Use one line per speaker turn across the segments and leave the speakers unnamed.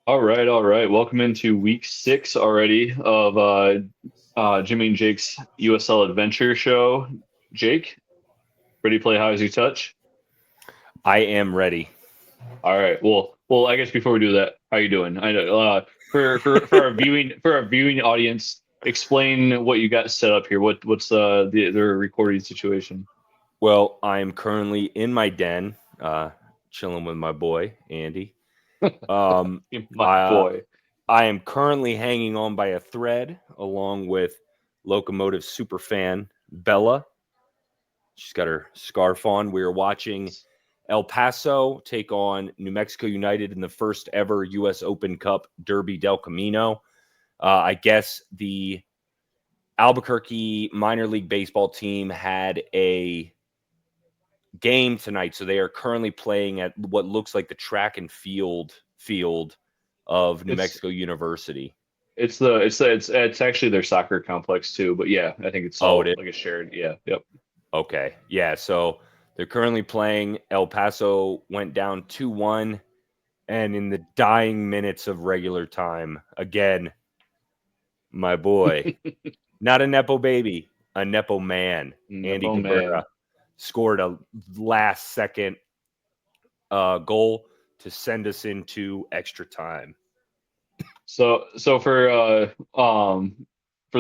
All right, all right. Welcome into week 6 already of Jimmy and Jake's USL Adventure Show. Jake, ready to play How Does You Touch?
I am ready.
All right. Well. I guess before we do that, how you doing? I know for our viewing audience, explain what you got set up here. What's the recording situation?
Well, I'm currently in my den, chilling with my boy Andy. Um,
My
I
boy.
I am currently hanging on by a thread along with Locomotive superfan Bella. She's got her scarf on. We are watching El Paso take on New Mexico United in the first ever U.S. Open Cup Derby del Camino. I guess the Albuquerque minor league baseball team had a game tonight, so they are currently playing at what looks like the track and field of New
It's
Mexico University.
it's actually their soccer complex too, but yeah, I think it's
Oh, it
all
is.
like a shared. Yeah, yep.
Okay, yeah. So they're currently playing. El Paso went down 2-1, and in the dying minutes of regular time, again, my boy, not a nepo baby, a nepo man, Andy
Oh
Cabrera
man.
scored a last second goal to send us into extra time.
So for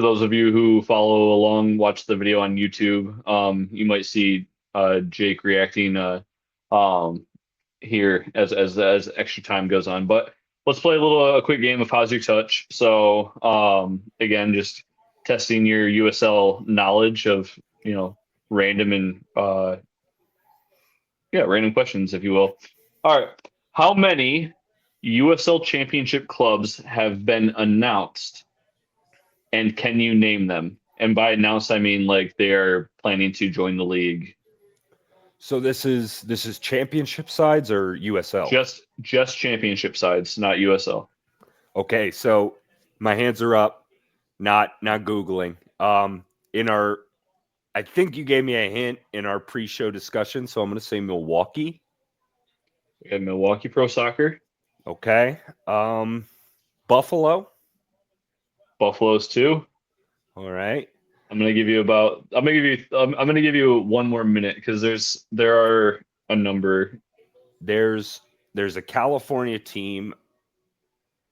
those of you who follow along, watch the video on YouTube, you might see Jake reacting um here as extra time goes on. But let's play a quick game of How's Your Touch. So again, just testing your USL knowledge of, random and random questions, if you will. All right. How many USL championship clubs have been announced, and can you name them? And by announced, I mean like they are planning to join the league.
So this is championship sides or USL?
Just championship sides, not USL.
Okay, so my hands are up, not googling. In our I think you gave me a hint in our pre-show discussion, so I'm going to say Milwaukee.
We have Milwaukee Pro Soccer,
Okay. Buffalo.
Buffalo's too.
All right.
I'm gonna give you one more minute because there are a number.
There's there's a California team.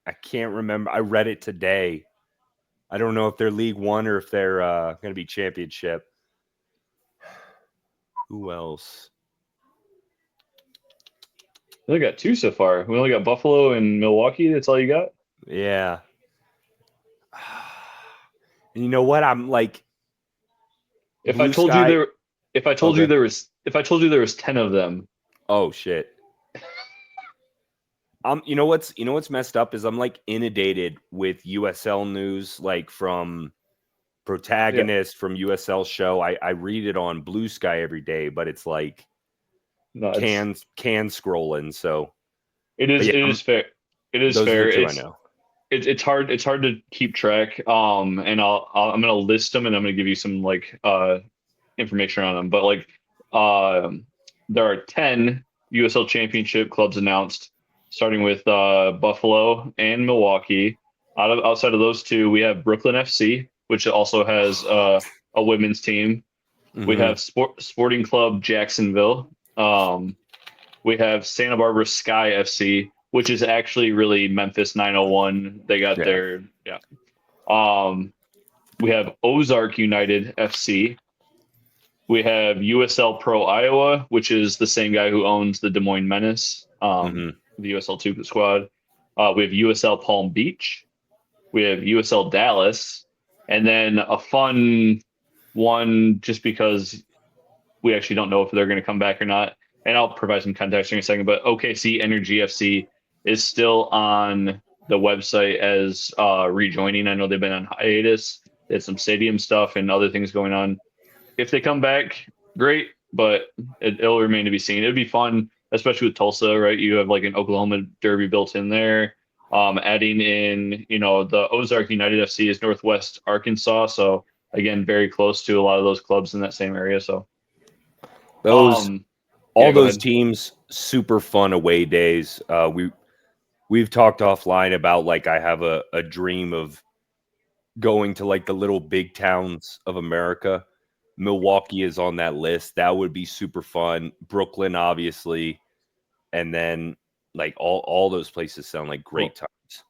I can't remember. I read it today. I don't know if they're League One or if they're going to be Championship. Who else?
We only got two so far. We only got Buffalo and Milwaukee. That's all you got.
Yeah. And you know what? I'm like
If I
blue
told you
sky.
there,
Okay.
if I told you there was 10 of them,
Oh shit. You know what's messed up is I'm like inundated with USL news, like from
yeah,
Protagonist, from USL show. I read it on Blue Sky every day, but it's like
no,
can scrolling. So, but
it
yeah,
is fair. It is
those are the
fair.
two I know.
It's hard to keep track. And I'm gonna list them and I'm gonna give you some like information on them. But like, um, there are 10 USL Championship clubs announced, starting with Buffalo and Milwaukee. Outside of those two, we have Brooklyn FC, which also has a women's team. We
Hmm.
have Sporting Club Jacksonville. We have Santa Barbara Sky FC, which is actually really Memphis 901. They got
Yeah.
their yeah. Um, we have Ozark United FC. We have USL Pro Iowa, which is the same guy who owns the Des Moines Menace,
Hmm.
the USL two squad. We have USL Palm Beach. We have USL Dallas, and then a fun one just because we actually don't know if they're going to come back or not. And I'll provide some context in a second. But OKC Energy FC is still on the website as rejoining. I know they've been on hiatus. They had some stadium stuff and other things going on. If they come back, great, but it'll remain to be seen. It'd be fun, especially with Tulsa, right? You have like an Oklahoma Derby built in there. Adding in, the Ozark United FC is Northwest Arkansas, so again, very close to a lot of those clubs in that same area. So
Those
um, yeah,
all
go
those
ahead.
teams super fun away days. We we've talked offline about like I have a dream of going to like the little big towns of America. Milwaukee is on that list. That would be super fun. Brooklyn, obviously, and then like all those places sound like great
Well,
times.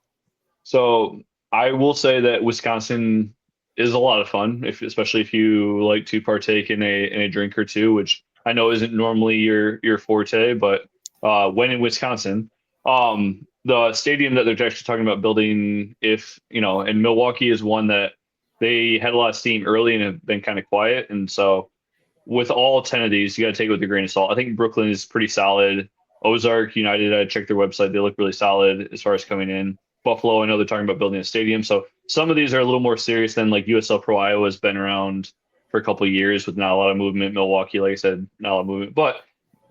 so I will say that Wisconsin is a lot of fun, if especially if you like to partake in a drink or two, which I know isn't normally your forte, but when in Wisconsin, the stadium that they're actually talking about building, if you know, and Milwaukee is one that they had a lot of steam early and have been kind of quiet, and so with all 10 of these, you got to take it with a grain of salt. I think Brooklyn is pretty solid. Ozark United, I checked their website. They look really solid as far as coming in. Buffalo, I know they're talking about building a stadium. So some of these are a little more serious than like USL Pro Iowa has been around for a couple of years with not a lot of movement. Milwaukee, like I said, not a lot of movement. But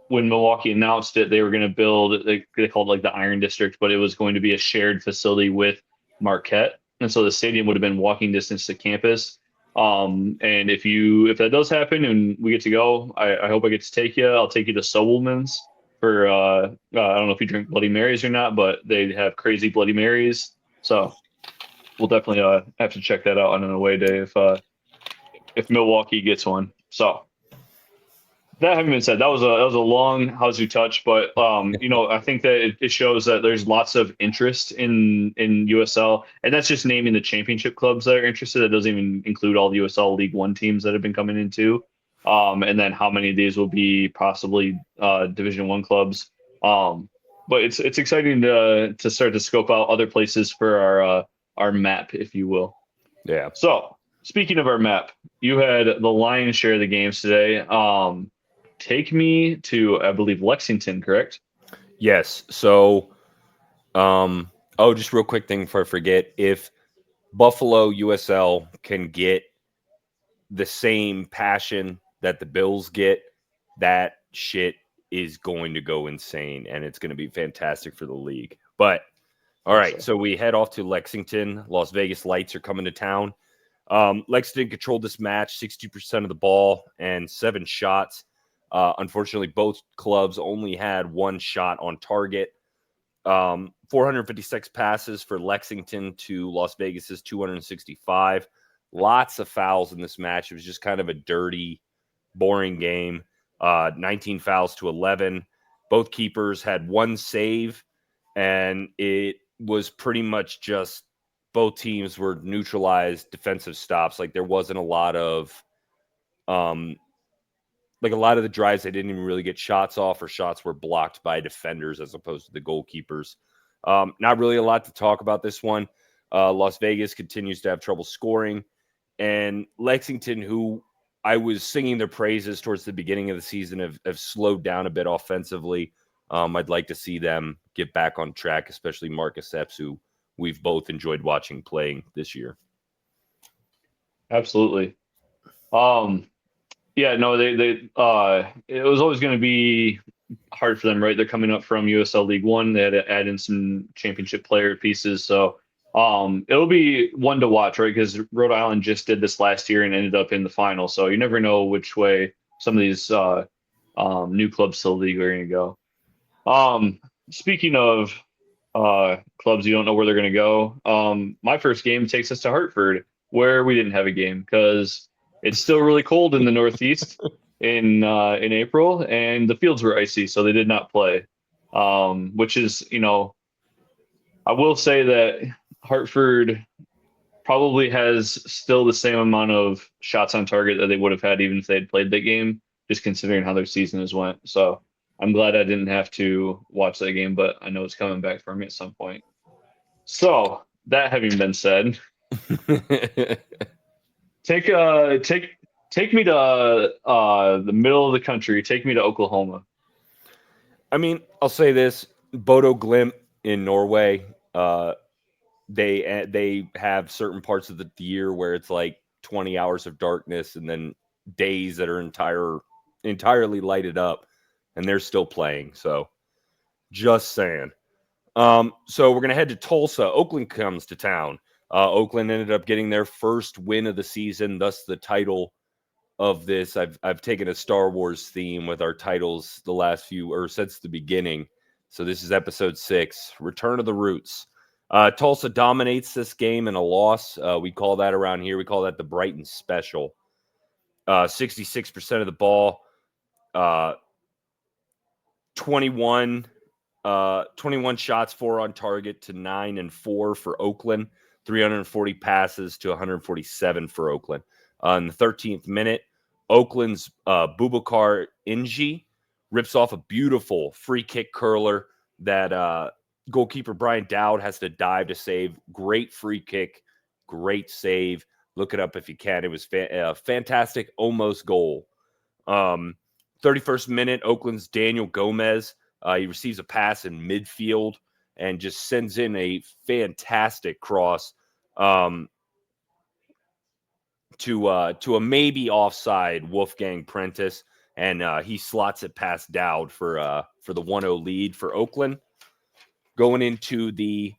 when Milwaukee announced it, they were going to build, they called it like the Iron District, but it was going to be a shared facility with Marquette. And so the stadium would have been walking distance to campus. And if that does happen and we get to go, I hope I get to take you. I'll take you to Sobelman's for I don't know if you drink Bloody Marys or not, but they have crazy Bloody Marys. So we'll definitely have to check that out on an away day if Milwaukee gets one. So that having been said, that was a long Hazu touch, but I think that it shows that there's lots of interest in USL, and that's just naming the championship clubs that are interested. That doesn't even include all the USL League One teams that have been coming into, and then how many of these will be possibly Division One clubs. But it's exciting to start to scope out other places for our map, if you will.
Yeah.
So speaking of our map, you had the lion's share of the games today. Take me to, I believe, Lexington, correct?
Yes. So, oh, just real quick thing before I forget. If Buffalo USL can get the same passion that the Bills get, that shit is going to go insane and it's going to be fantastic for the league. But all right,
Also,
so we head off to Lexington. Las Vegas Lights are coming to town. Lexington controlled this match, 60% of the ball and 7 shots. Unfortunately, both clubs only had 1 shot on target. 456 passes for Lexington to Las Vegas's 265. Lots of fouls in this match. It was just kind of a dirty, boring game. 19 fouls to 11. Both keepers had 1 save, and it was pretty much just both teams were neutralized defensive stops. Like there wasn't a lot of like a lot of the drives, they didn't even really get shots off, or shots were blocked by defenders as opposed to the goalkeepers. Not really a lot to talk about this one. Las Vegas continues to have trouble scoring, and Lexington, who I was singing their praises towards the beginning of the season, have slowed down a bit offensively. I'd like to see them get back on track, especially Marcus Epps, who we've both enjoyed watching playing this year.
absolutely. Um, yeah, no, it was always going to be hard for them, right? They're coming up from USL League One. They had to add in some championship player pieces, so it'll be one to watch, right? Because Rhode Island just did this last year and ended up in the final, so you never know which way some of these new clubs to the league are going to go. Speaking of clubs you don't know where they're going to go, my first game takes us to Hartford, where we didn't have a game because it's still really cold in the Northeast in April, and the fields were icy, so they did not play. Which is, I will say that Hartford probably has still the same amount of shots on target that they would have had even if they had played that game, just considering how their season has went. So I'm glad I didn't have to watch that game, but I know it's coming back for me at some point. So that having been said, take take me to the middle of the country. Take me to Oklahoma.
I mean, I'll say this: Bodo Glimt in Norway. They have certain parts of the year where it's like 20 hours of darkness, and then days that are entirely lighted up, and they're still playing. So, just saying. So we're gonna head to Tulsa. Oakland comes to town. Oakland ended up getting their first win of the season, thus the title of this. I've taken a Star Wars theme with our titles the last few, or since the beginning. So this is episode 6, Return of the Roots. Tulsa dominates this game in a loss. We call that around here, we call that the Brighton Special. 66% of the ball, 21 shots, 4 on target to 9 and 4 for Oakland, 340 passes to 147 for Oakland. In the 13th minute, Oakland's Boubacar Inji rips off a beautiful free kick curler that goalkeeper Brian Dowd has to dive to save. Great free kick, great save. Look it up if you can. It was a fantastic almost goal. 31st minute, Oakland's Daniel Gomez. He receives a pass in midfield and just sends in a fantastic cross to a maybe offside Wolfgang Prentice, and he slots it past Dowd for the 1-0 lead for Oakland. Going into the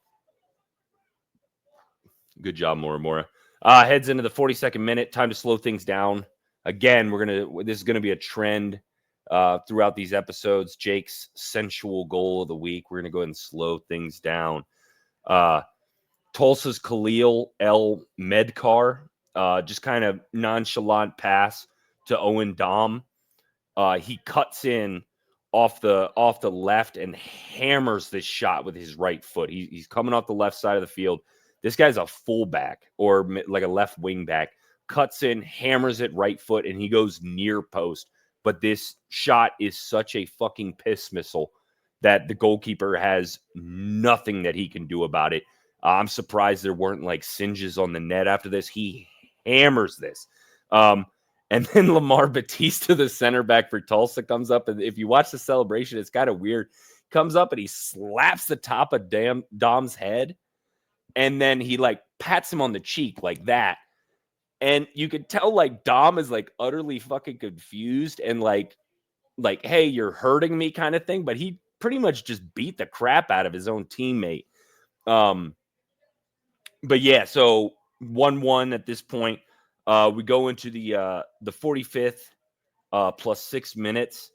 good job, Mora. Heads into the 42nd minute. Time to slow things down. Again, this is gonna be a trend throughout these episodes. Jake's sensual goal of the week. We're gonna go ahead and slow things down. Tulsa's Khalil El Medkar, just kind of nonchalant pass to Owen Dom. He cuts in off the left and hammers this shot with his right foot. He's coming off the left side of the field. This guy's a fullback or like a left wing back. Cuts in, hammers it right foot, and he goes near post. But this shot is such a fucking piss missile that the goalkeeper has nothing that he can do about it. I'm surprised there weren't like singes on the net after this. He hammers this. And then Lamar Batista, the center back for Tulsa, comes up. And if you watch the celebration, it's kind of weird. Comes up and he slaps the top of Dom's head. And then he like pats him on the cheek like that. And you could tell like Dom is like utterly fucking confused and like, hey, you're hurting me kind of thing. But he pretty much just beat the crap out of his own teammate. But yeah, so 1-1 at this point. We go into the 45th plus 6 minutes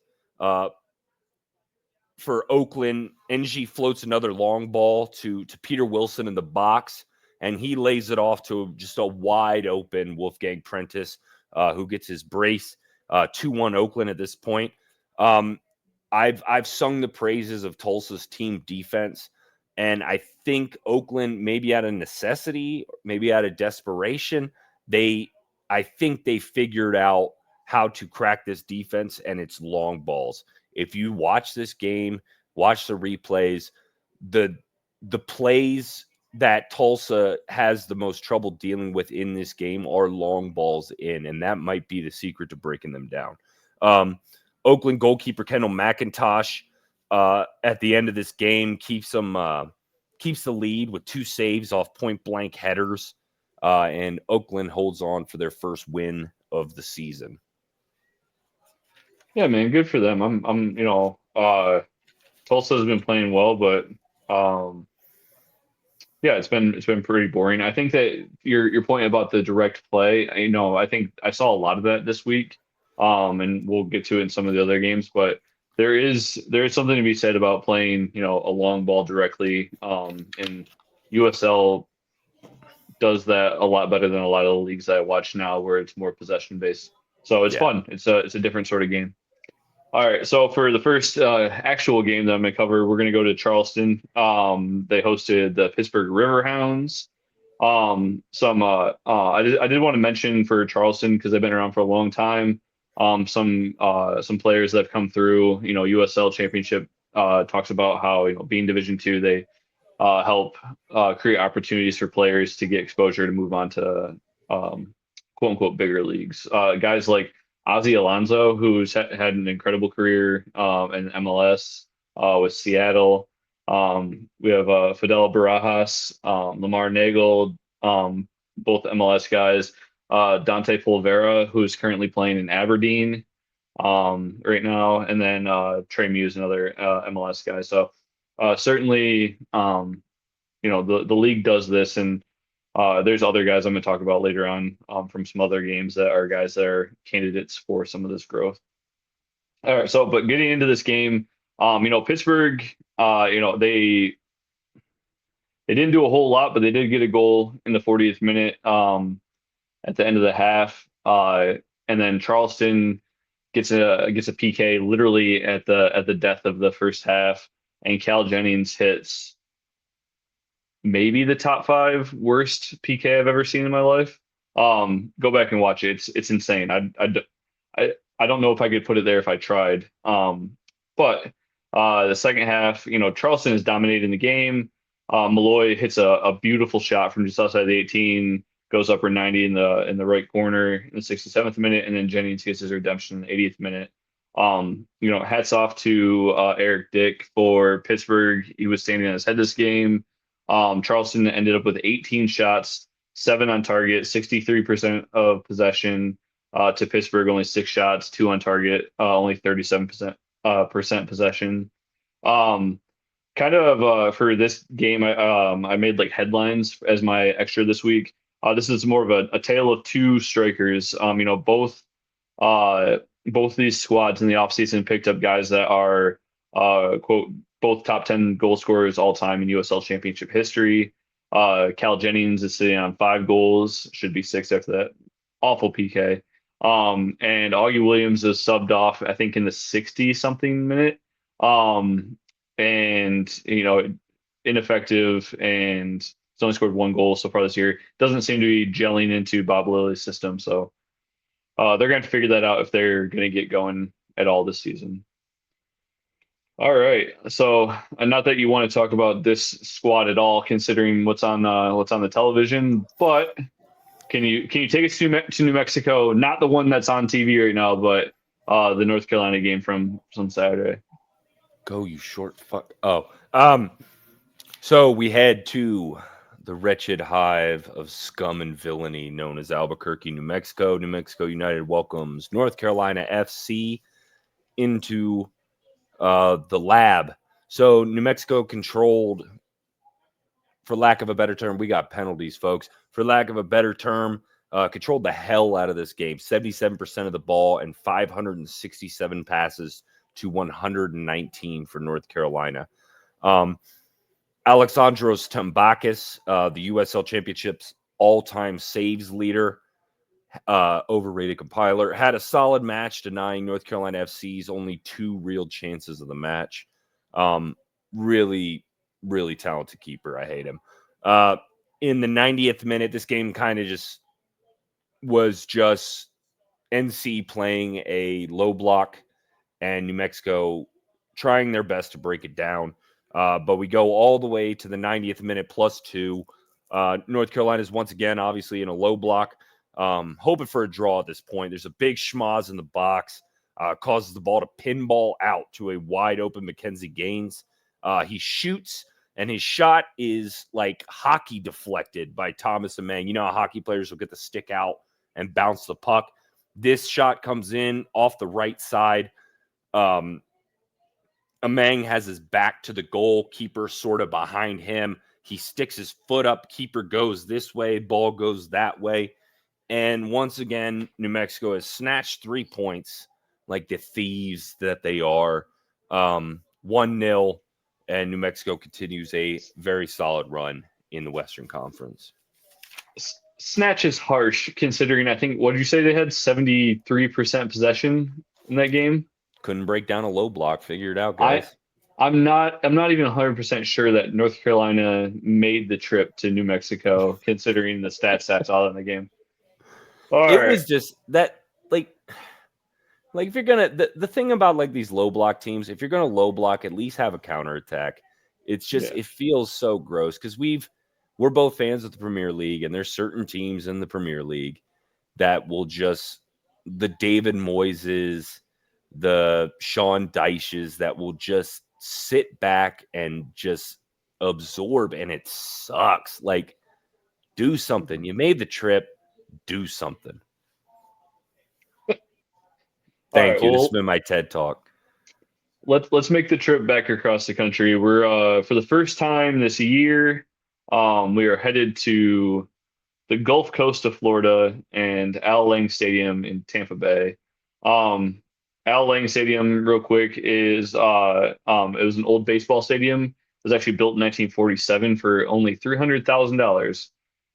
for Oakland. NG floats another long ball to Peter Wilson in the box, and he lays it off to just a wide open Wolfgang Prentice, who gets his brace. 2-1 Oakland at this point. I've sung the praises of Tulsa's team defense, and I think Oakland, maybe out of necessity, maybe out of desperation, I think they figured out how to crack this defense and its long balls. If you watch this game, watch the replays, the plays that Tulsa has the most trouble dealing with in this game are long balls in, and that might be the secret to breaking them down. Oakland goalkeeper Kendall McIntosh at the end of this game keeps the lead with 2 saves off point blank headers. And Oakland holds on for their first win of the season.
Yeah, man, good for them. I'm Tulsa's been playing well, but yeah, it's been pretty boring. I think that your point about the direct play, I think I saw a lot of that this week. And we'll get to it in some of the other games, but there is something to be said about playing, a long ball directly. And USL does that a lot better than a lot of the leagues that I watch now, where it's more possession based. So it's fun. It's a different sort of game. All right, so for the first actual game that I'm going to cover, we're going to go to Charleston. They hosted the Pittsburgh Riverhounds. I did want to mention for Charleston, because they've been around for a long time. Some players that have come through. USL Championship talks about how being Division II, they help create opportunities for players to get exposure to move on to quote unquote bigger leagues. Guys like Ozzy Alonso, who's had an incredible career in MLS with Seattle. We have Fidel Barajas, Lamar Nagel, both MLS guys. Dante Polvera, who's currently playing in Aberdeen right now, and then Trey Muse, another MLS guy. So certainly, the league does this, and there's other guys I'm going to talk about later on from some other games that are guys that are candidates for some of this growth. All right, but getting into this game, Pittsburgh, they didn't do a whole lot, but they did get a goal in the 40th minute at the end of the half. And then Charleston gets a PK literally at the death of the first half, and Cal Jennings hits maybe the top five worst PK I've ever seen in my life. Go back and watch it. It's insane. I don't know if I could put it there if I tried. But the second half, Charleston is dominating the game. Malloy hits a beautiful shot from just outside the 18, goes upper 90 in the right corner in the 67th minute, and then Jennings gets his redemption in the 80th minute. Hats off to Eric Dick for Pittsburgh. He was standing on his head this game. Charleston ended up with 18 shots, seven on target, 63% of possession. To Pittsburgh, only six shots, two on target, only 37% possession. Um, Kind of for this game, I made like headlines as my extra this week. This is more of a tale of two strikers. Uh, both these squads in the offseason picked up guys that are quote both top 10 goal scorers all time in USL Championship history. Cal Jennings is sitting on 5 goals, should be six after that awful PK. And Augie Williams is subbed off, I think, in the 60 something minute. Um, and ineffective, and he's only scored 1 goal so far this year. Doesn't seem to be gelling into Bob Lilly's system, so they're going to have to figure that out if they're going to get going at all this season. All right, so not that you want to talk about this squad at all, considering what's on the television, but can you take us to New Mexico? Not the one that's on TV right now, but the North Carolina game from Saturday.
Go, you short fuck. So we head to the wretched hive of scum and villainy known as Albuquerque, New Mexico. New Mexico United welcomes North Carolina FC into the lab. So New Mexico controlled, for lack of a better term, we got penalties, folks. For lack of a better term, controlled the hell out of this game. 77% of the ball and 567 passes to 119 for North Carolina. Alexandros Tambakis, the USL Championship's all-time saves leader, overrated compiler, had a solid match, denying North Carolina FC's only 2 real chances of the match. Really, really talented keeper. I hate him. In the 90th minute, this game kind of was just NC playing a low block and New Mexico trying their best to break it down. But we go all the way to the 90th minute +2. North Carolina is once again, obviously, in a low block, hoping for a draw at this point. There's a big schmoz in the box, causes the ball to pinball out to a wide open Mackenzie Gaines. He shoots, and his shot is like hockey deflected by Thomas Amang. You know how hockey players will get the stick out and bounce the puck. This shot comes in off the right side. Amang has his back to the goal, keeper sort of behind him. He sticks his foot up, keeper goes this way, ball goes that way. And once again, New Mexico has snatched 3 points like the thieves that they are. 1-0, and New Mexico continues a very solid run in the Western Conference.
Snatch is harsh considering, I think, what did you say, they had 73% possession in that game?
Couldn't break down a low block. Figure it out, guys.
I'm not even 100% sure that North Carolina made the trip to New Mexico, considering the stats I saw in the game. All
it
right.
was just that, like if you're gonna, the thing about like these low block teams, if you're gonna low block, at least have a counterattack. It's just, It feels so gross because we're both fans of the Premier League, and there's certain teams in the Premier League that will just, the David Moyes, the Sean Dyches, that will just sit back and just absorb, and it sucks. Like, do something. You made the trip, do something. Thank you. This has been my TED Talk.
Let's make the trip back across the country. We're for the first time this year, we are headed to the Gulf Coast of Florida and Al Lang Stadium in Tampa Bay. Al Lang Stadium, real quick, is it was an old baseball stadium. It was actually built in 1947 for only $300,000,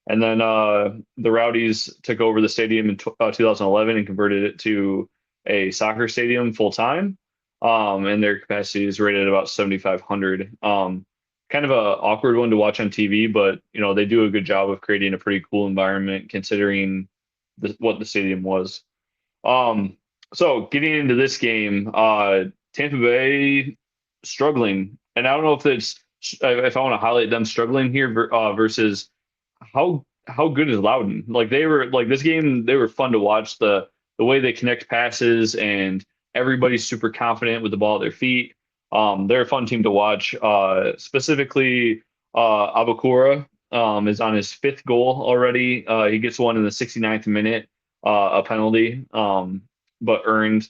and then the Rowdies took over the stadium in 2011 and converted it to a soccer stadium full time. And their capacity is rated at about 7,500. Kind of a awkward one to watch on TV, but they do a good job of creating a pretty cool environment considering what the stadium was. Um, so getting into this game, Tampa Bay struggling, and I don't know if I want to highlight them struggling here versus how good is Loudon? Like they were like this game, they were fun to watch. The way they connect passes and everybody's super confident with the ball at their feet. They're a fun team to watch. Specifically, Abakura is on his fifth goal already. He gets one in the 69th minute, a penalty, but earned.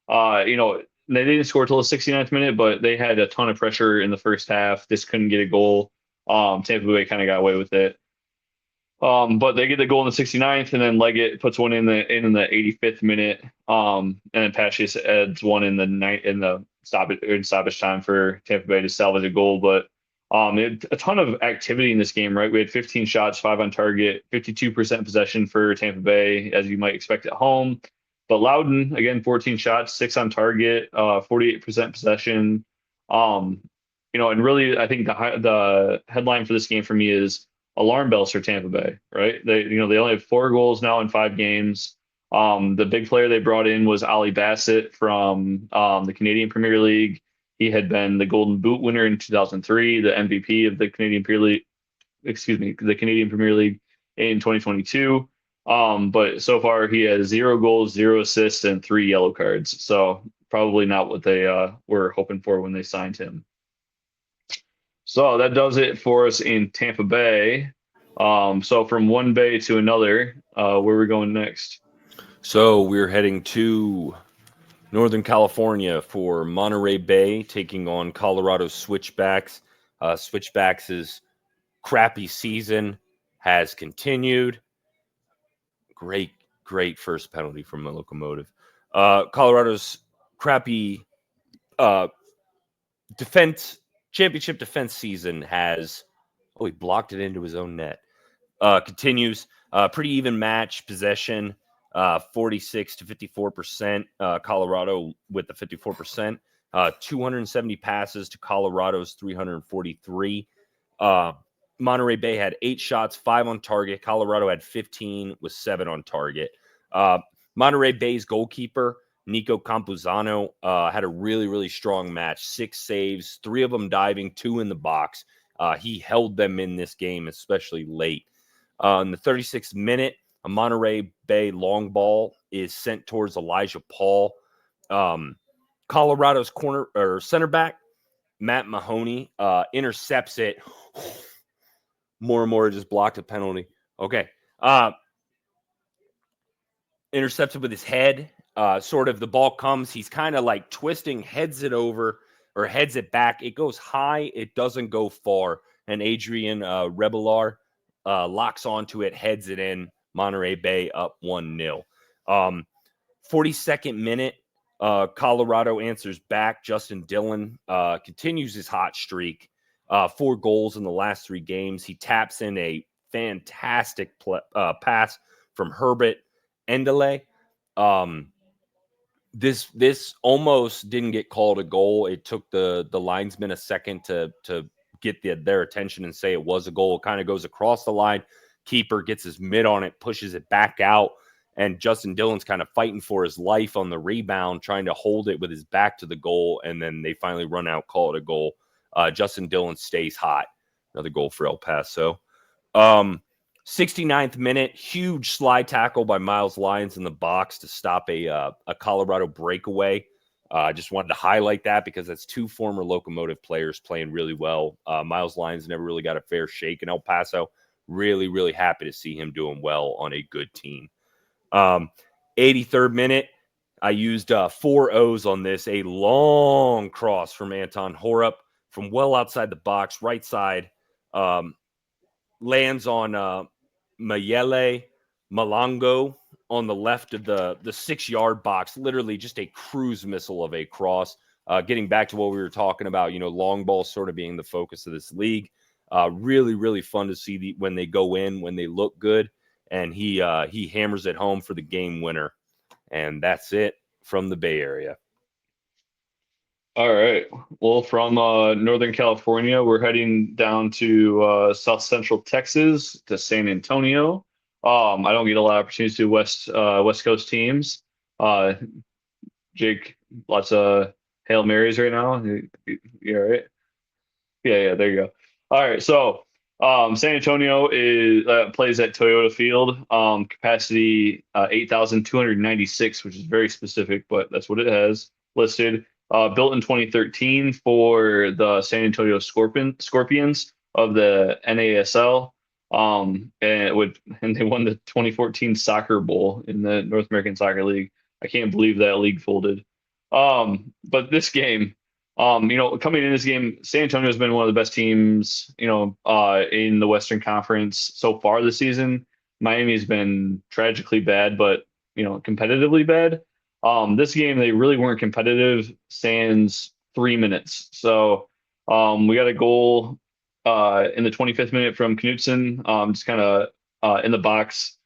They didn't score till the 69th minute, but they had a ton of pressure in the first half. Just couldn't get a goal. Tampa Bay kind of got away with it. But they get the goal in the 69th, and then Leggett puts one in the 85th minute. And then Pachias adds one in the stoppage time for Tampa Bay to salvage a goal. But a ton of activity in this game, right? We had 15 shots, 5 on target, 52% possession for Tampa Bay, as you might expect at home. But Loudon, again, 14 shots, 6 on target, 48% possession. Um, and really, I think the headline for this game for me is alarm bells for Tampa Bay, right? They only have 4 goals now in 5 games. The big player they brought in was Ali Bassett from the Canadian Premier League. He had been the Golden Boot winner in 2003, the MVP of the Canadian Premier League, excuse me, the Canadian Premier League in 2022. But so far he has 0 goals, 0 assists, and 3 yellow cards. So probably not what they were hoping for when they signed him. So that does it for us in Tampa Bay. So from one bay to another, where are we going next?
So we're heading to Northern California for Monterey Bay, taking on Colorado Switchbacks. Switchbacks' crappy season has continued. Great first penalty from the Locomotive. Colorado's crappy championship defense season has. Oh, he blocked it into his own net. Continues. Pretty even match possession. 46 to 54%. Colorado with the 54%. 270 passes to Colorado's 343. Monterey Bay had 8 shots, 5 on target. Colorado had 15 with 7 on target. Monterey Bay's goalkeeper, Nico Campuzano, had a really strong match. 6 saves, 3 of them diving, 2 in the box. He held them in this game, especially late. In the 36th minute, a Monterey Bay long ball is sent towards Elijah Paul. Colorado's corner or center back, Matt Mahoney, intercepts it. More just blocked a penalty. Okay. Intercepted with his head. Sort of the ball comes. He's kind of like twisting, heads it over or heads it back. It goes high. It doesn't go far. And Adrian Rebelar locks onto it, heads it in. Monterey Bay up 1-0. 42nd minute, Colorado answers back. Justin Dillon continues his hot streak. 4 goals in the last 3 games. He taps in a fantastic pass from Herbert Endele. This almost didn't get called a goal. It took the linesman a second to get their attention and say it was a goal. It kind of goes across the line. Keeper gets his mitt on it, pushes it back out, and Justin Dillon's kind of fighting for his life on the rebound, trying to hold it with his back to the goal, and then they finally run out, call it a goal. Justin Dillon stays hot. Another goal for El Paso. 69th minute, huge slide tackle by Miles Lyons in the box to stop a Colorado breakaway. I just wanted to highlight that because that's 2 former Locomotive players playing really well. Miles Lyons never really got a fair shake in El Paso. Really happy to see him doing well on a good team. 83rd minute, I used 4 O's on this. A long cross from Anton Horup from well outside the box, right side. Lands on Mayele, Malongo on the left of the 6-yard box, literally just a cruise missile of a cross. Getting back to what we were talking about, long ball sort of being the focus of this league. Really, really fun to see when they go in, when they look good, and he hammers it home for the game winner. And that's it from the Bay Area.
All right. Well, from Northern California, we're heading down to South Central Texas to San Antonio. I don't get a lot of opportunities to West Coast teams. Jake, lots of Hail Marys right now. You all right? Yeah, there you go. All right, so San Antonio is plays at Toyota Field. Capacity 8,296, which is very specific, but that's what it has listed. Built in 2013 for the San Antonio Scorpions of the NASL. And they won the 2014 Soccer Bowl in the North American Soccer League. I can't believe that league folded. But this game, coming in this game, San Antonio has been one of the best teams, in the Western Conference so far this season. Miami's been tragically bad, but competitively bad. This game they really weren't competitive. Sans 3 minutes, so we got a goal in the 25th minute from Knutson, just kind of in the box,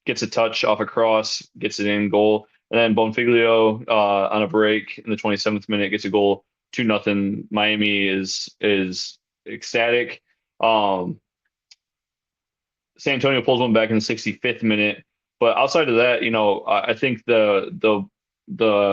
gets a touch off a cross, gets it in goal. And then Bonfiglio on a break in the 27th minute gets a goal, 2-0. Miami is ecstatic. San Antonio pulls one back in the 65th minute. But outside of that, I think the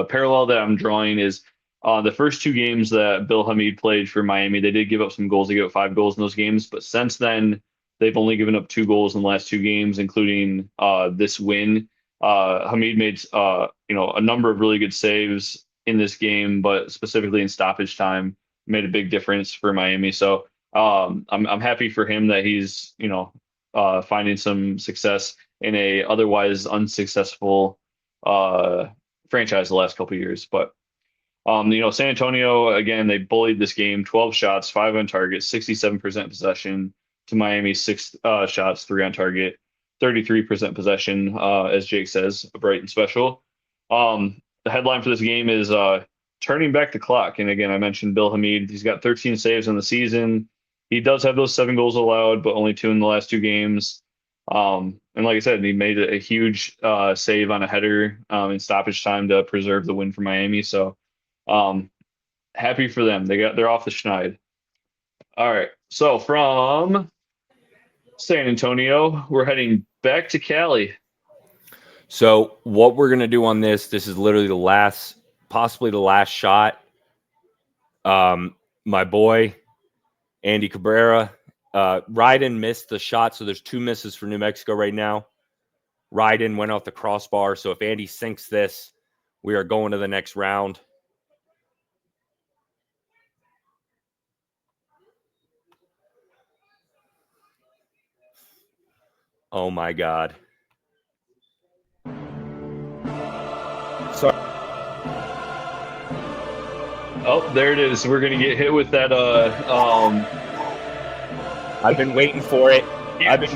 parallel that I'm drawing is the first two games that Bill Hamid played for Miami, they did give up some goals. They gave up 5 goals in those games. But since then, they've only given up 2 goals in the last 2 games, including this win. Hamid made a number of really good saves in this game, but specifically in stoppage time, made a big difference for Miami. So I'm happy for him that he's finding some success in a otherwise unsuccessful franchise the last couple of years. But San Antonio, again, they bullied this game. 12 shots, 5 on target, 67% possession to Miami's 6 shots, 3 on target. 33% possession, as Jake says, a Brighton special. The headline for this game is turning back the clock. And again, I mentioned Bill Hamid. He's got 13 saves on the season. He does have those 7 goals allowed, but only 2 in the last 2 games. And like I said, he made a huge save on a header in stoppage time to preserve the win for Miami. So happy for them. They're off the schneid. All right. So from San Antonio, we're heading back to Cali.
So what we're going to do on this is literally possibly the last shot. My boy, Andy Cabrera, Ryden missed the shot. So there's 2 misses for New Mexico right now. Ryden went off the crossbar. So if Andy sinks this, we are going to the next round. Oh my God. Sorry.
Oh, there it is. We're gonna get hit with that.
I've been waiting for it. I just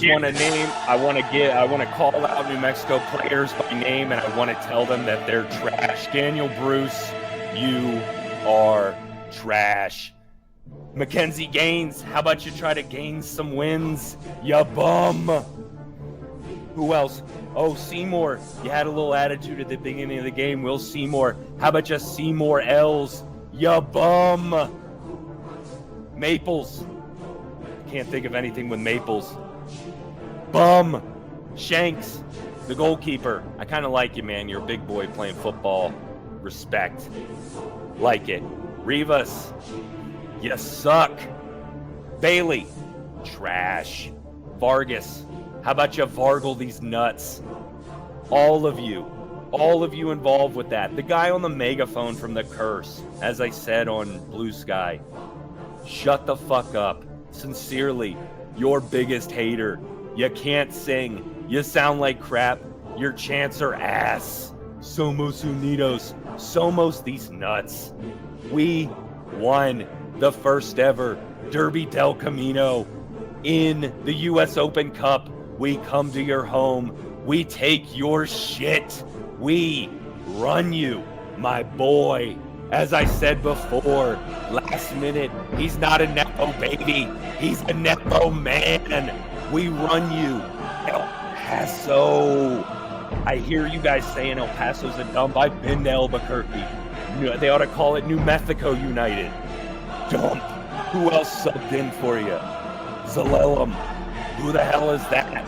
want to name. I want to call out New Mexico players by name, and I want to tell them that they're trash. Daniel Bruce, you are trash. Mackenzie Gaines, how about you try to gain some wins, ya bum? Who else? Oh, Seymour, you had a little attitude at the beginning of the game. Will Seymour, how about you Seymour L's, ya bum? Maples, can't think of anything with Maples. Bum. Shanks, the goalkeeper. I kind of like you, man. You're a big boy playing football. Respect. Like it. Rivas, you suck. Bailey, trash. Vargas, how about you vargle these nuts? All of you involved with that. The guy on the megaphone from The Curse, as I said on Blue Sky, shut the fuck up. Sincerely, your biggest hater. You can't sing. You sound like crap. Your chants are ass. Somos unidos. Somos these nuts. We won the first ever Derby del Camino in the U.S. Open Cup. We come to your home. We take your shit. We run you, my boy. As I said before, last minute, he's not a Nepo baby. He's a Nepo man. We run you. El Paso. I hear you guys saying El Paso's a dump. I've been to Albuquerque. They ought to call it New Mexico United. Dump. Who else subbed in for you? Zalelum. Who the hell is that?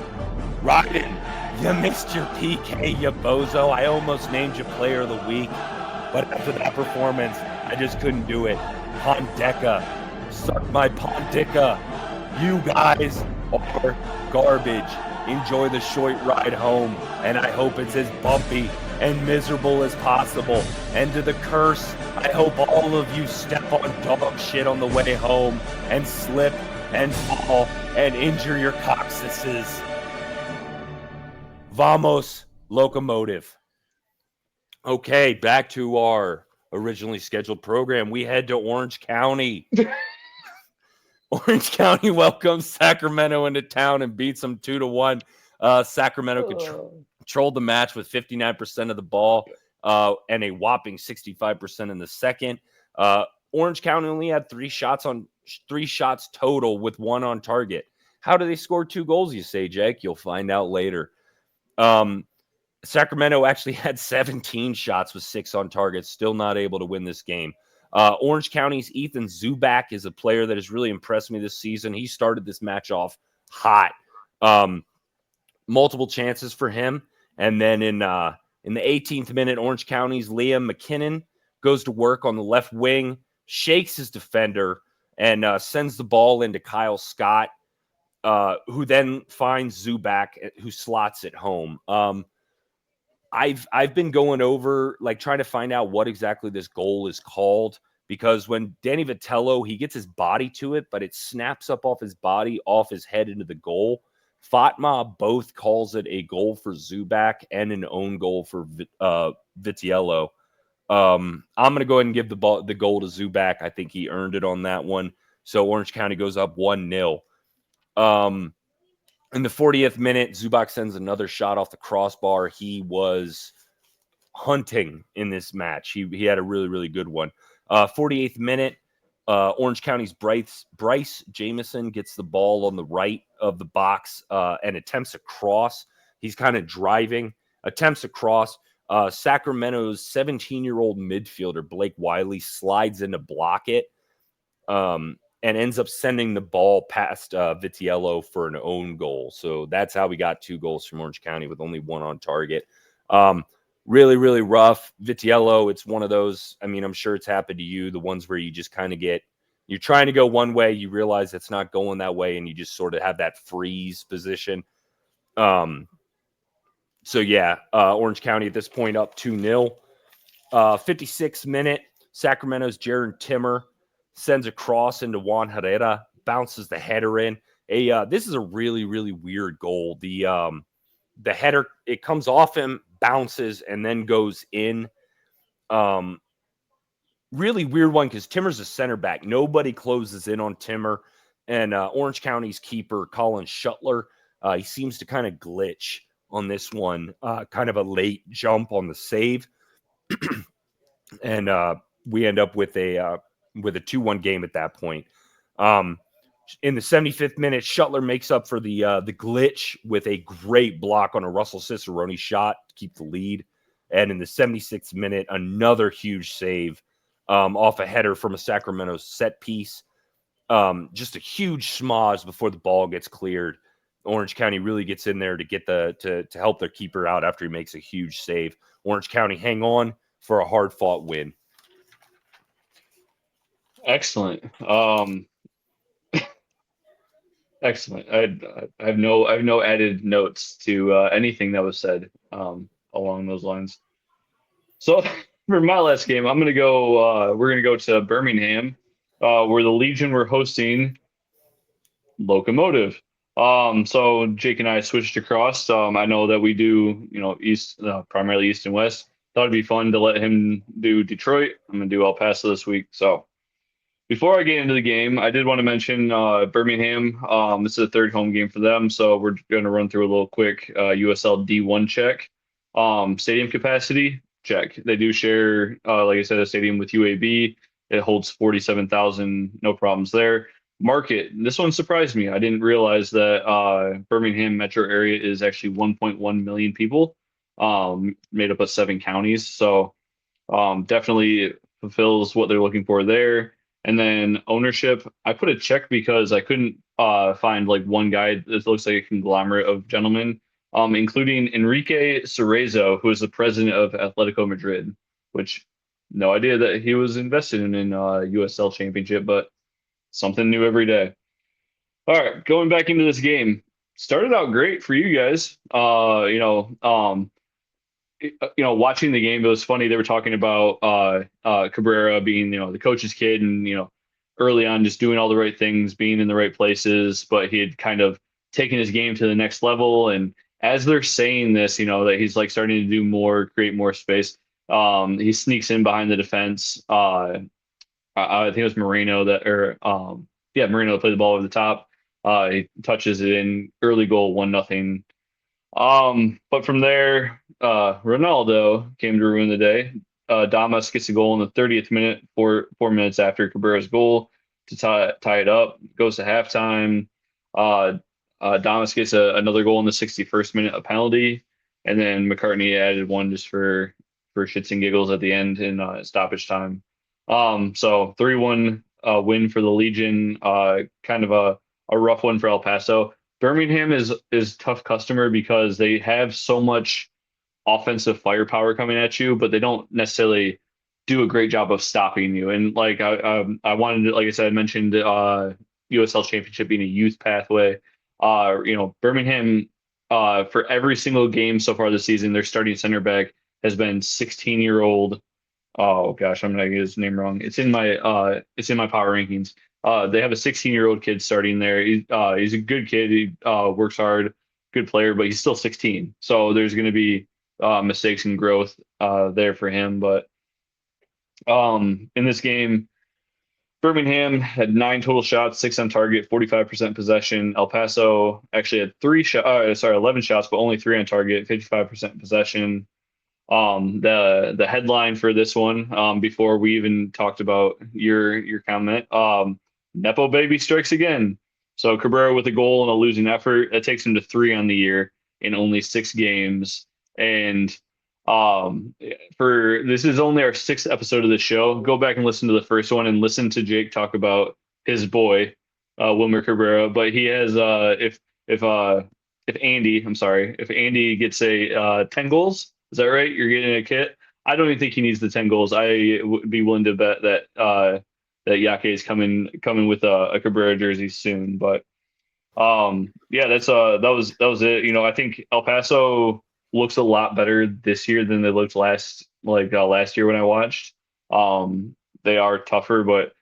Ryden. You missed your PK, you bozo. I almost named you player of the week. But after that performance, I just couldn't do it. Pondeca. Suck my Pondeca. You guys are garbage. Enjoy the short ride home. And I hope it's as bumpy and miserable as possible. And to the curse, I hope all of you step on dog shit on the way home and slip and fall and injure your coccyxes. Vamos, Locomotive. Okay, back to our originally scheduled program. We head to Orange County. Orange County welcomes Sacramento into town and beats them 2-1. Sacramento controlled the match with 59% of the ball and a whopping 65% in the second. Orange County only had three shots total with one on target. How do they score 2 goals, you say, Jake? You'll find out later. Sacramento actually had 17 shots with 6 on target, still not able to win this game. Orange County's Ethan Zubak is a player that has really impressed me this season. He started this match off hot. Multiple chances for him. And then in the 18th minute, Orange County's Liam McKinnon goes to work on the left wing, shakes his defender, and sends the ball into Kyle Scott, who then finds Zubak, who slots it home. I've been going over, like, trying to find out what exactly this goal is called, because when Danny Vitello, he gets his body to it, but it snaps up off his body, off his head into the goal. Fatma both calls it a goal for Zubak and an own goal for Vitiello. I'm going to go ahead and give the goal to Zubak. I think he earned it on that one. So Orange County goes up 1-0. In the 40th minute, Zubak sends another shot off the crossbar. He was hunting in this match. He had a really, really good one. 48th minute, Orange County's Bryce Jameson gets the ball on the right of the box and attempts a cross. He's kind of driving, attempts a cross. Sacramento's 17-year-old midfielder, Blake Wiley, slides in to block it and ends up sending the ball past Vitiello for an own goal. So that's how we got 2 goals from Orange County with only 1 on target. Really, really rough. Vitiello, it's one of those, I mean, I'm sure it's happened to you, the ones where you just kind of you're trying to go one way, you realize it's not going that way, and you just sort of have that freeze position. So yeah, Orange County at this point up 2-0. 56th minute, Sacramento's Jaron Timmer sends a cross into Juan Herrera, bounces the header in. This is a really, really weird goal. The header, it comes off him, bounces, and then goes in. Really weird one because Timmer's a center back. Nobody closes in on Timmer. And Orange County's keeper, Colin Shuttler, he seems to kind of glitch on this one. Kind of a late jump on the save. And we end up with a 2-1 game at that point. In the 75th minute, Shuttler makes up for the glitch with a great block on a Russell Cicerone shot to keep the lead. And in the 76th minute, another huge save off a header from a Sacramento set piece. Just a huge schmoz before the ball gets cleared. Orange County really gets in there to get to help their keeper out after he makes a huge save. Orange County hang on for a hard-fought win.
Excellent. Excellent. I have no added notes to anything that was said along those lines. So for my last game, I'm gonna go. We're gonna go to Birmingham, where the Legion were hosting Locomotive. So Jake and I switched across. I know that we do, East, primarily East and West. Thought it'd be fun to let him do Detroit. I'm gonna do El Paso this week. So Before I get into the game, I did want to mention Birmingham. This is the third home game for them, so we're going to run through a little quick USL D1 check. Stadium capacity check. They do share, like I said, a stadium with UAB. It holds 47,000, no problems there. Market. This one surprised me. I didn't realize that Birmingham metro area is actually 1.1 million people, made up of 7 counties. So definitely fulfills what they're looking for there. And then ownership, I put a check because I couldn't find like one guy that looks like a conglomerate of gentlemen, including Enrique Cerezo, who is the president of Atletico Madrid, which no idea that he was invested in USL Championship, but something new every day. All right, going back into this game, started out great for you guys. Watching the game, it was funny. They were talking about Cabrera being, the coach's kid, and early on just doing all the right things, being in the right places, but he had kind of taken his game to the next level. And as they're saying this, that he's like starting to do more, create more space. He sneaks in behind the defense. I think it was Moreno Moreno that played the ball over the top. He touches it in, early goal, 1-0. But from there, Ronaldo came to ruin the day. Damas gets a goal in the 30th minute, 4 minutes after Cabrera's goal to tie it up. Goes to halftime. Uh, Damas gets another goal in the 61st minute, a penalty, and then McCartney added one just for shits and giggles at the end in stoppage time. So 3-1 win for the Legion. Kind of a rough one for El Paso. Birmingham is tough customer because they have so much offensive firepower coming at you, but they don't necessarily do a great job of stopping you. And like I wanted to, like I said, I mentioned USL Championship being a youth pathway. Birmingham for every single game so far this season, their starting center back has been 16-year-old. Oh gosh, I'm gonna get his name wrong. It's in my power rankings. They have a 16-year-old kid starting there. He's a good kid. He works hard, good player, but he's still 16. So there's going to be mistakes and growth there for him. But in this game, Birmingham had 9 total shots, 6 on target, 45% possession. El Paso actually had 11 shots, but only 3 on target, 55% possession. The headline for this one, before we even talked about your comment, Nepo baby strikes again. So Cabrera with a goal and a losing effort, that takes him to 3 on the year in only 6 games. And um, for this is only our 6th episode of the show. Go back and listen to the first one and listen to Jake talk about his boy, Wilmer Cabrera. But he has if Andy, I'm sorry, if Andy gets a 10 goals, is that right? You're getting a kit. I don't even think he needs the 10 goals. I would be willing to bet that Yake is coming with a Cabrera jersey soon. But yeah, that was it. I think El Paso looks a lot better this year than they looked last year when I watched. They are tougher, but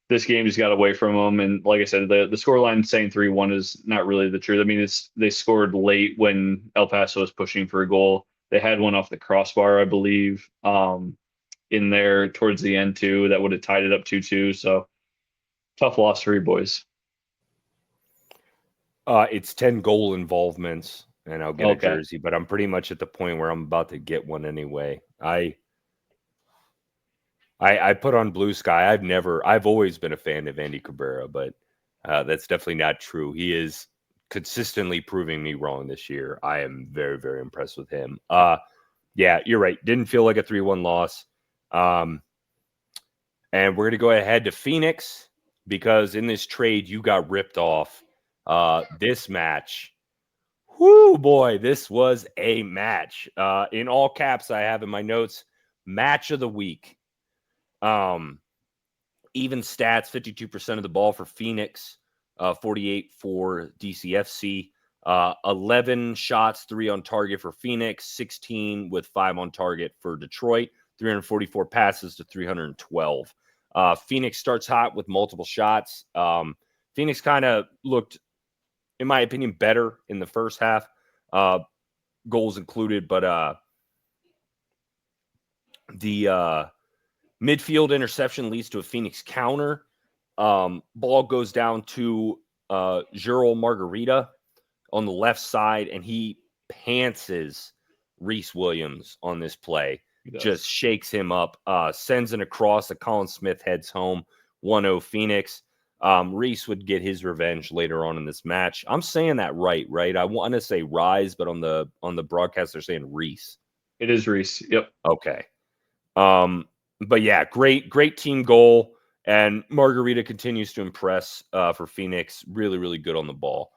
this game just got away from them. And like I said, the scoreline saying 3-1 is not really the truth. I mean, they scored late when El Paso was pushing for a goal. They had one off the crossbar, I believe, in there towards the end too. That would have tied it up 2-2. So tough loss for you boys.
It's 10 goal involvements, and I'll get a
Okay.
jersey, but I'm pretty much at the point where I'm about to get one anyway. I put on Blue Sky. I've always been a fan of Andy Cabrera, but that's definitely not true. He is consistently proving me wrong this year. I am very, very impressed with him. Yeah, you're right. Didn't feel like a 3-1 loss. And we're going to go ahead to Phoenix because in this trade, you got ripped off. This match, whoo, boy, this was a match. In all caps, I have in my notes, match of the week. Even stats, 52% of the ball for Phoenix, 48 for DCFC, 11 shots, 3 on target for Phoenix, 16 with 5 on target for Detroit, 344 passes to 312. Phoenix starts hot with multiple shots. Phoenix kind of looked, in my opinion, better in the first half, goals included, but the midfield interception leads to a Phoenix counter. Ball goes down to Gerald Margarita on the left side, and he pantses Reese Williams on this play. Just shakes him up, sends it across. Colin Smith heads home, 1-0 Phoenix. Reese would get his revenge later on in this match. I'm saying that right? I want to say Rise, but on the broadcast they're saying Reese.
It is Reese. Yep.
Okay. But yeah, great team goal, and Margarita continues to impress for Phoenix. Really, really good on the ball.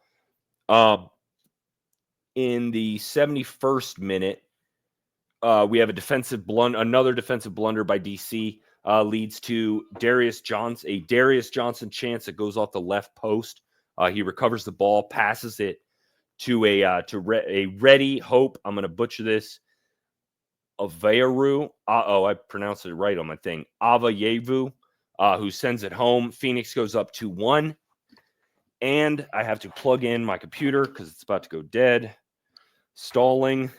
In the 71st minute, we have another defensive blunder by DC. Leads to Darius Johnson chance that goes off the left post. He recovers the ball, passes it to a ready hope. I'm going to butcher this. Averu. I pronounced it right on my thing. Avayevu, who sends it home. Phoenix goes up 2-1. And I have to plug in my computer because it's about to go dead. Stalling.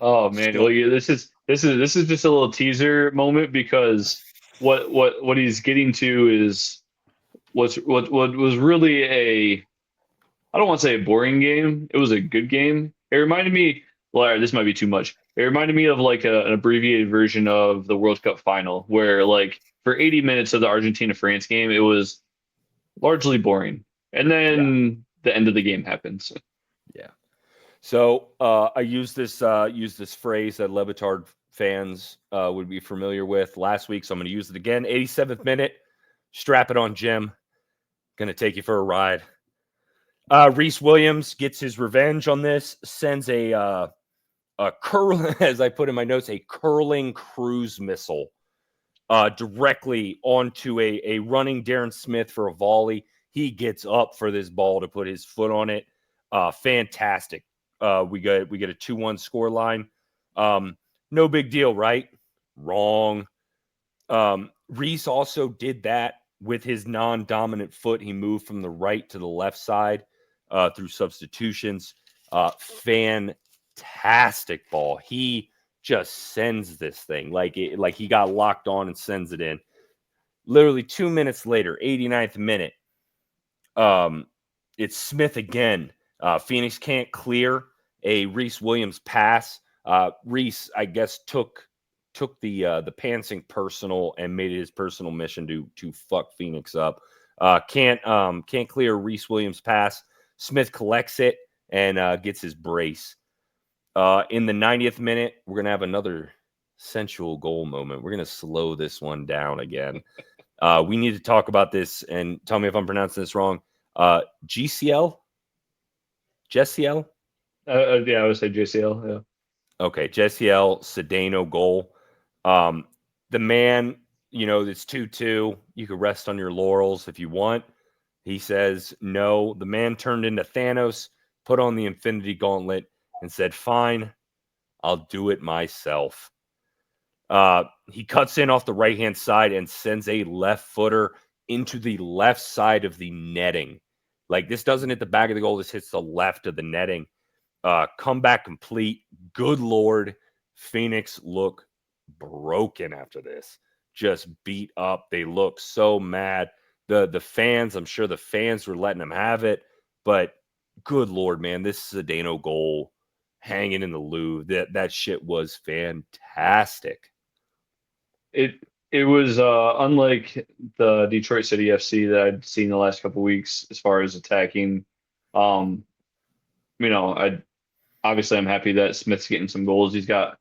Oh man, well, this is just a little teaser moment, because what he's getting to is what was really I don't want to say a boring game. It was a good game. It reminded me, well, this might be too much. It reminded me of like an abbreviated version of the World Cup final, where like for 80 minutes of the Argentina-France game, it was largely boring, and then the end of the game happens.
Yeah. So I use this phrase that Le Batard fans would be familiar with last week, so I'm going to use it again. 87th minute, strap it on, Jim. Going to take you for a ride. Reese Williams gets his revenge on this, sends a curl, as I put in my notes, a curling cruise missile directly onto a running Darren Smith for a volley. He gets up for this ball to put his foot on it. Fantastic. We get a 2-1 score line. No big deal, right? Wrong. Reese also did that with his non-dominant foot. He moved from the right to the left side through substitutions. Fantastic ball. He just sends this thing like he got locked on and sends it in. Literally 2 minutes later, 89th minute, it's Smith again. Phoenix can't clear a Reese Williams pass. Reese, I guess, took the pantsing personal and made it his personal mission to fuck Phoenix up. Can't clear Reese Williams pass. Smith collects it and gets his brace. In the 90th minute, we're gonna have another sensual goal moment. We're gonna slow this one down again. We need to talk about this, and tell me if I'm pronouncing this wrong. GCL? Jessiel?
Yeah, I would say JCL. Yeah.
Okay, Jessiel Cedeno goal. The man, it's 2-2. You could rest on your laurels if you want. He says no. The man turned into Thanos, put on the Infinity Gauntlet, and said, "Fine, I'll do it myself." He cuts in off the right-hand side and sends a left footer into the left side of the netting. Like, this doesn't hit the back of the goal. This hits the left of the netting. Comeback complete. Good Lord. Phoenix look broken after this. Just beat up. They look so mad. The fans, I'm sure the fans were letting them have it. But good Lord, man, this Cedeno goal hanging in the loo. That shit was fantastic.
It was unlike the Detroit City FC that I'd seen the last couple weeks as far as attacking. I obviously I'm happy that Smith's getting some goals. He's got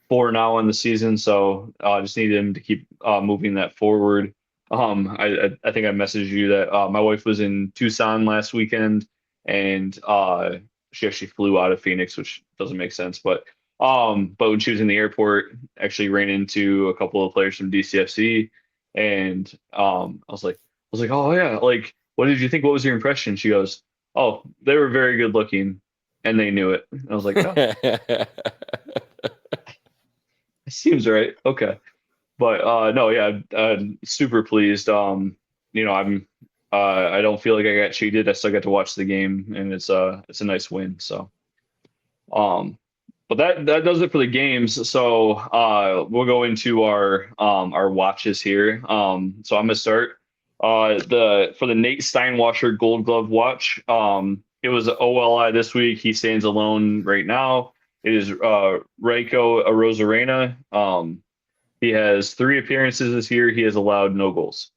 4 now in the season, so I just need him to keep moving that forward. I think I messaged you that my wife was in Tucson last weekend, and she actually flew out of Phoenix, which doesn't make sense, but when she was in the airport, actually ran into a couple of players from DCFC, and I was like, oh yeah, like, what did you think? What was your impression? She goes, oh, they were very good looking, and they knew it. And I was like, oh, it seems right. Okay, but no, yeah, I'm super pleased. I don't feel like I got cheated. I still got to watch the game, and it's a nice win. So, um, But that does it for the games. So we'll go into our watches here. So I'm gonna start. The For the Nate Steinwasser Gold Glove watch. It was OLI this week. He stands alone right now. It is Reiko Arozarena. He has 3 appearances this year. He has allowed no goals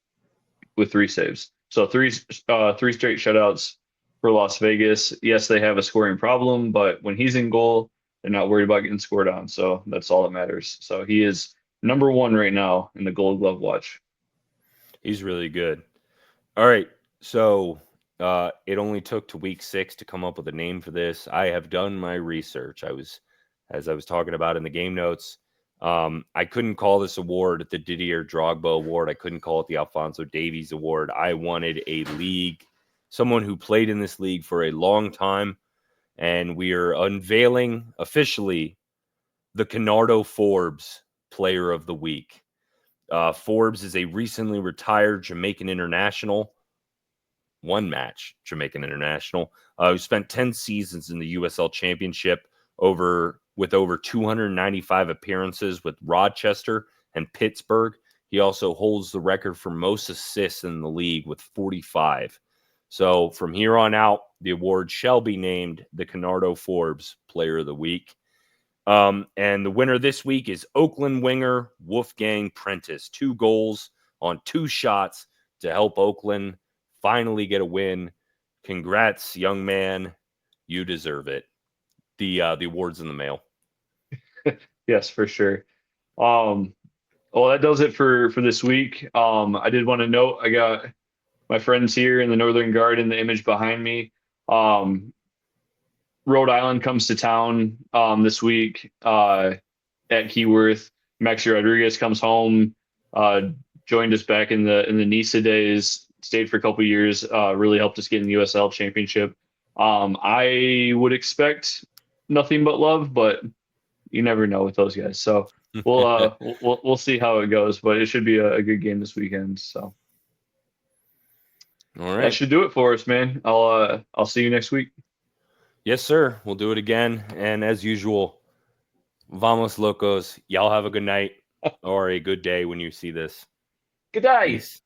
with 3 saves. So three straight shutouts for Las Vegas. Yes, they have a scoring problem, but when he's in goal, they're not worried about getting scored on. So that's all that matters. So he is number 1 right now in the Gold Glove watch.
He's really good. All right. So it only took to week 6 to come up with a name for this. I have done my research. As I was talking about in the game notes, I couldn't call this award the Didier Drogba Award. I couldn't call it the Alphonso Davies Award. I wanted a league, someone who played in this league for a long time. And we are unveiling officially the Canardo Forbes Player of the Week. Forbes is a recently retired Jamaican international, one match Jamaican international, who spent 10 seasons in the USL Championship with over 295 appearances with Rochester and Pittsburgh. He also holds the record for most assists in the league with 45. So from here on out, the award shall be named the Canardo Forbes Player of the Week. And the winner this week is Oakland winger Wolfgang Prentice. 2 goals on 2 shots to help Oakland finally get a win. Congrats, young man. You deserve it. The award's in the mail.
Yes, for sure. Well, that does it for this week. I did want to note I got my friends here in the Northern Guard in the image behind me. Rhode Island comes to town this week at Keyworth. Maxi Rodriguez comes home, uh, joined us back in the NISA days, stayed for a couple years, really helped us get in the USL Championship. I would expect nothing but love, but you never know with those guys. So we'll see how it goes, but it should be a good game this weekend. So
All
that
right.
should do it for us, man. I'll see you next week.
Yes, sir. We'll do it again. And as usual, vamos locos. Y'all have a good night or a good day when you see this.
Good day.
Peace.